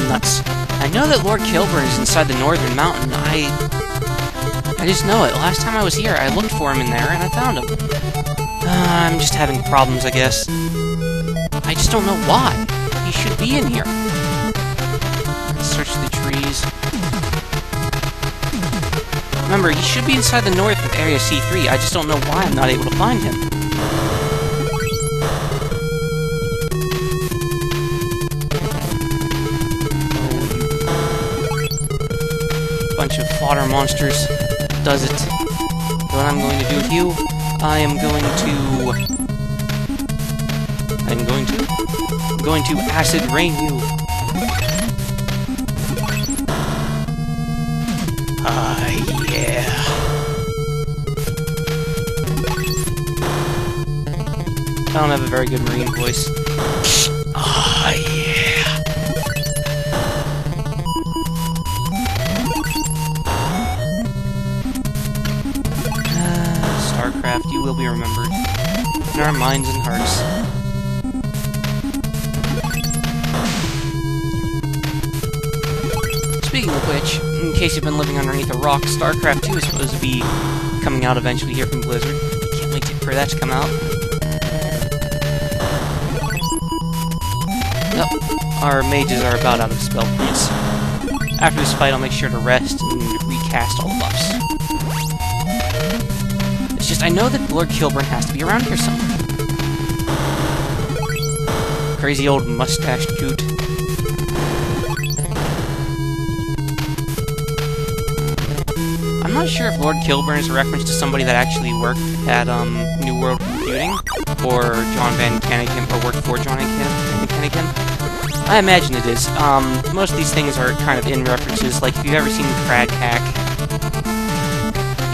nuts. I know that Lord Kilburn is inside the northern mountain. I just know it. Last time I was here, I looked for him in there, and I found him. I'm just having problems, I guess. I just don't know why. He should be in here. Let's search the trees. Remember, he should be inside the north of Area C3. I just don't know why I'm not able to find him. Bunch of fodder monsters. Does it. What I'm going to do with you, I'm going to acid rain you. Yeah. I don't have a very good marine voice. Yeah. Starcraft, you will be remembered in our minds and hearts. Speaking of which, in case you've been living underneath a rock, StarCraft 2 is supposed to be coming out eventually here from Blizzard. Can't wait for that to come out. Yep, our mages are about out of spell points. After this fight, I'll make sure to rest and recast all the buffs. It's just, I know that Lord Kilburn has to be around here somewhere. Crazy old mustached coot. I'm not sure if Lord Kilburn is a reference to somebody that actually worked at New World Computing, or John Van Cannigan, or worked for John Van Cannigan. I imagine it is. Most of these things are kind of in references. Like if you've ever seen Crag Hack,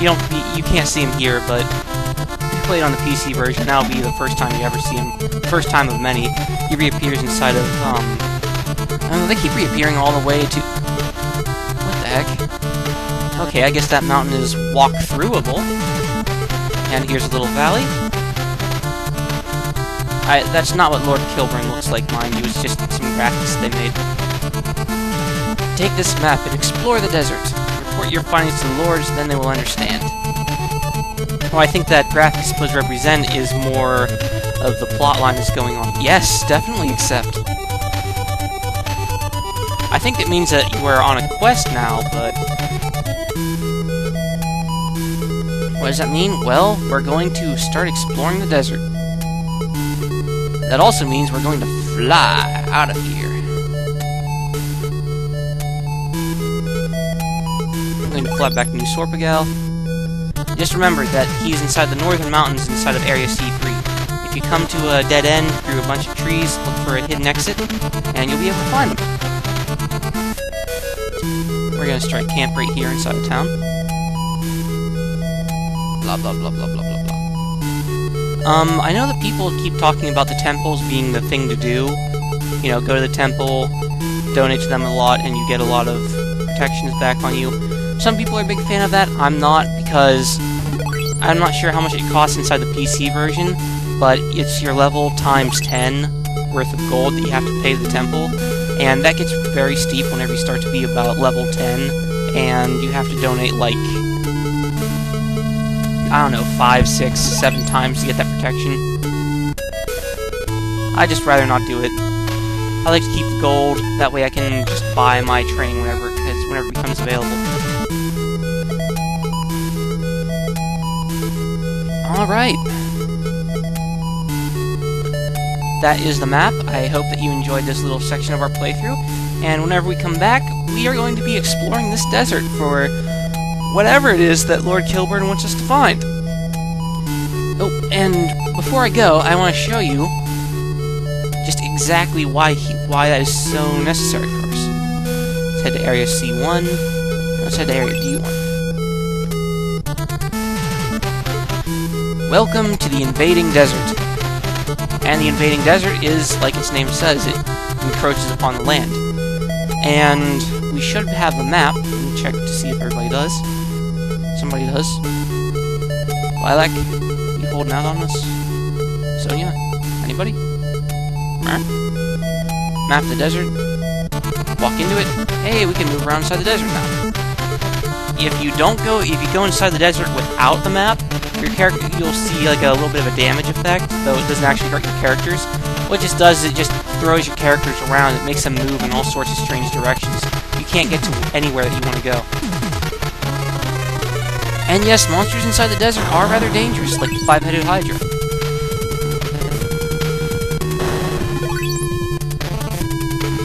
you can't see him here, but if you play it on the PC version, that'll be the first time you ever see him. First time of many. He reappears inside of I don't know, they keep reappearing all the way to. What the heck? Okay, I guess that mountain is walk-throughable. And here's a little valley. That's not what Lord Kilburn looks like, mind you. It's just some graphics they made. Take this map and explore the desert. Report your findings to the lords, then they will understand. What I think that graphic is supposed to represent is more of the plot line that's going on. Yes, definitely accept. I think it means that we're on a quest now, but... what does that mean? Well, we're going to start exploring the desert. That also means we're going to fly out of here. I'm going to fly back to New Sorpagal. Just remember that he's inside the northern mountains inside of Area C3. If you come to a dead end through a bunch of trees, look for a hidden exit, and you'll be able to find him. We're going to strike camp right here inside of town. Blah, blah, blah, blah, blah, blah, blah. I know that people keep talking about the temples being the thing to do. You know, go to the temple, donate to them a lot, and you get a lot of protections back on you. Some people are a big fan of that. I'm not, because I'm not sure how much it costs inside the PC version, but it's your level times 10 worth of gold that you have to pay to the temple, and that gets very steep whenever you start to be about level 10, and you have to donate, like, I don't know, 5, 6, 7 times to get that protection. I'd just rather not do it. I like to keep the gold, that way I can just buy my training whenever it becomes available. Alright. That is the map. I hope that you enjoyed this little section of our playthrough, and whenever we come back, we are going to be exploring this desert for whatever it is that Lord Kilburn wants us to find. Oh, and before I go, I want to show you just exactly why that is so necessary for us. Let's head to Area C1. Let's head to Area D1. Welcome to the invading desert. And the invading desert is, like its name says, it encroaches upon the land. And we should have the map. Let me check to see if everybody does. Somebody does. Lilac, you holding out on us? Sonia? Anybody? Map of the desert? walk into it. Hey, we can move around inside the desert now. If you go inside the desert without the map, your character, you'll see like a little bit of a damage effect, though it doesn't actually hurt your characters. What it just does is it just throws your characters around. It makes them move in all sorts of strange directions. You can't get to anywhere that you want to go. And yes, monsters inside the desert are rather dangerous, like the 5-headed Hydra.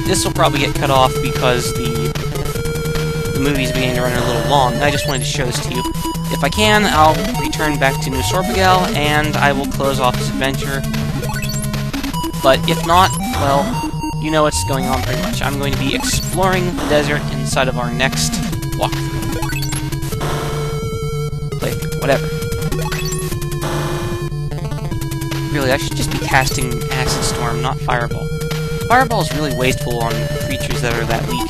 This will probably get cut off because the movie's beginning to run a little long. I just wanted to show this to you. If I can, I'll return back to New Sorpagal, and I will close off this adventure. But if not, well, you know what's going on pretty much. I'm going to be exploring the desert inside of our next walkthrough. Playthrough, whatever. Really, I should just be casting Acid Storm, not Fireball. Fireball is really wasteful on creatures that are that weak.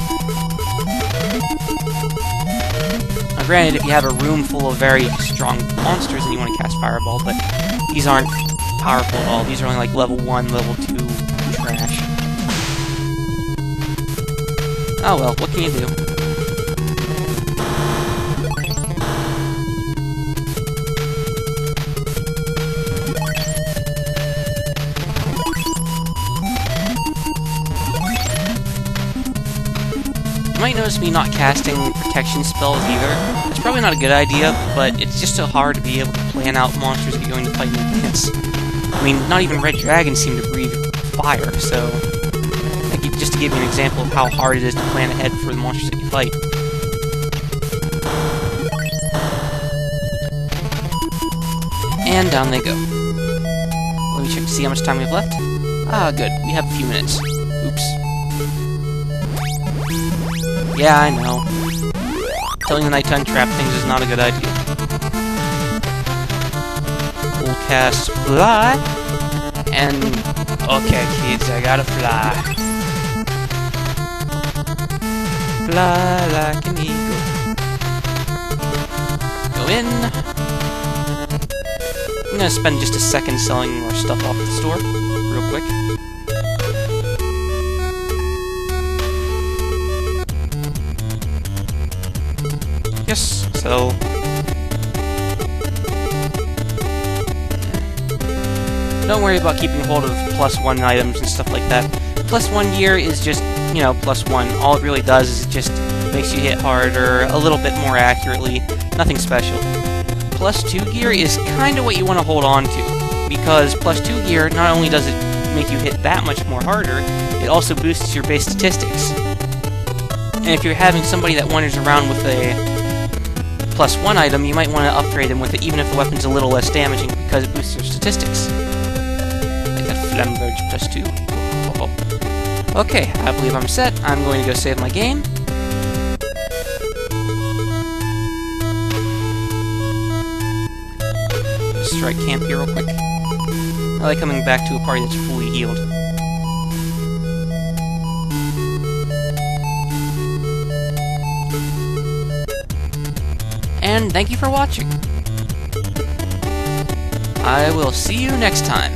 Now, granted, if you have a room full of very strong monsters, then you want to cast Fireball, but these aren't powerful at all. These are only like level 1, level 2 trash. Oh well, what can you do? You might notice me not casting protection spells either. It's probably not a good idea, but it's just so hard to be able to plan out monsters that you're going to fight in advance. I mean, not even red dragons seem to breathe fire, so just to give you an example of how hard it is to plan ahead for the monsters that you fight. And down they go. Let me check to see how much time we have left. Ah, good. We have a few minutes. Oops. Yeah, I know. Killing the night to untrap things is not a good idea. We'll cast Fly. And... okay, kids, I gotta fly. Fly like an eagle. Go in. I'm gonna spend just a second selling more stuff off at the store, real quick. Yes, so... don't worry about keeping hold of +1 items and stuff like that. +1 gear is just, you know, +1. All it really does is it just makes you hit harder, a little bit more accurately, nothing special. +2 gear is kind of what you want to hold on to, because +2 gear, not only does it make you hit that much more harder, it also boosts your base statistics. And if you're having somebody that wanders around with a +1 item, you might want to upgrade them with it, even if the weapon's a little less damaging, because it boosts your statistics. Like that Flamberge +2. Oh. Okay, I believe I'm set. I'm going to go save my game. Strike camp here real quick. I like coming back to a party that's fully healed. And thank you for watching. I will see you next time.